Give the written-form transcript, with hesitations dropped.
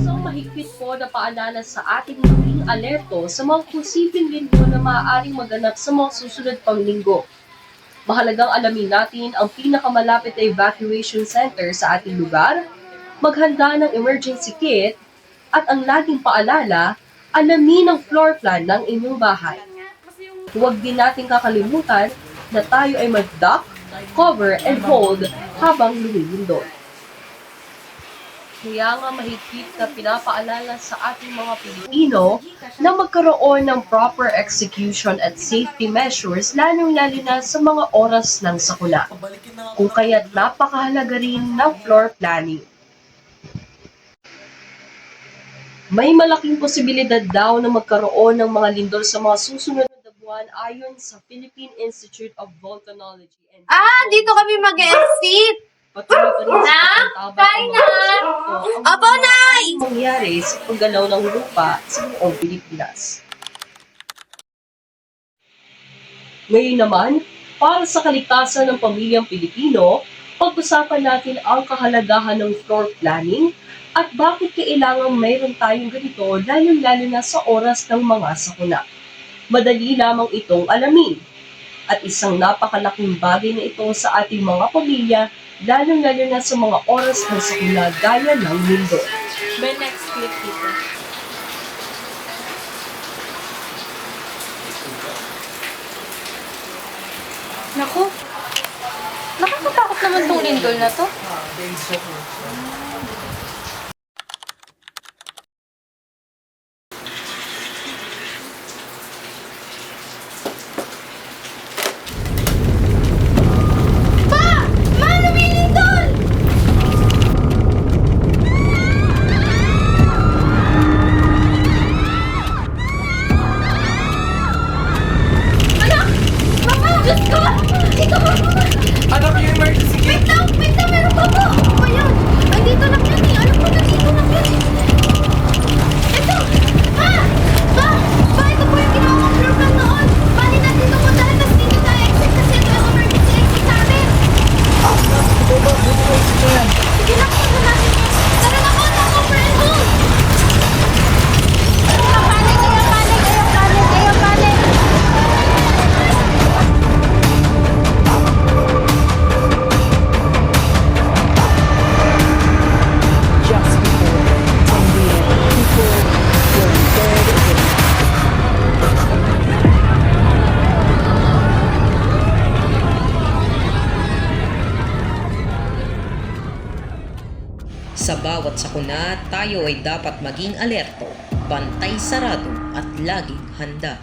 Isang mahigpit po na paalala sa ating maging alerto sa mga posibleng lindol na maaaring maganap sa mga susunod pang linggo. Mahalagang alamin natin ang pinakamalapit na evacuation center sa ating lugar, maghanda ng emergency kit, at ang laging paalala, alamin ang floor plan ng inyong bahay. Huwag din natin kakalimutan na tayo ay mag-duck, cover, and hold habang lumilindol. Kaya nga mahigpit na pinapaalala sa ating mga Pilipino na magkaroon ng proper execution at safety measures lalong-lalo na sa mga oras ng sakuna. Kung kaya't napakahalaga rin ng floor planning. May malaking posibilidad daw na magkaroon ng mga lindol sa mga susunod na buwan ayon sa Philippine Institute of Volcanology and Dito kami mag-exit. Patuloy pa rin sa Kain na! Opo, Nay! Mangyari sa paggalaw ng lupa sa buong Pilipinas. Ngayon naman, para sa kaligtasan ng pamilyang Pilipino, pag-usapan natin ang kahalagahan ng floor planning at bakit kailangan mayroon tayong ganito lalo-lalo na sa oras ng mga sakuna. Madali lamang itong alamin. At isang napakalaking bagay na ito sa ating mga pamilya, lalong-lalo na sa mga oras ng sakuna gaya ng lindol. May next clip dito. Naku, nakakatakot naman tong lindol na to. Anak, yung emergency kit! Wait lang, meron pa po! Ano ba yan? Ay, dito lang yan eh. Alam ko na dito lang yan eh. Ito! Ito po yung ginawa kong floor plan noon. Bali na dito po dahil tas dito tayo exit kasi ito yung emergency exit sa amin. Sige na, punta natin yan. Tara na po, cover and hold! Ayaw panic! Just before 10 p.m., people were in bed with Sa bawat sakuna, tayo ay dapat maging alerto, bantay sarado at laging handa.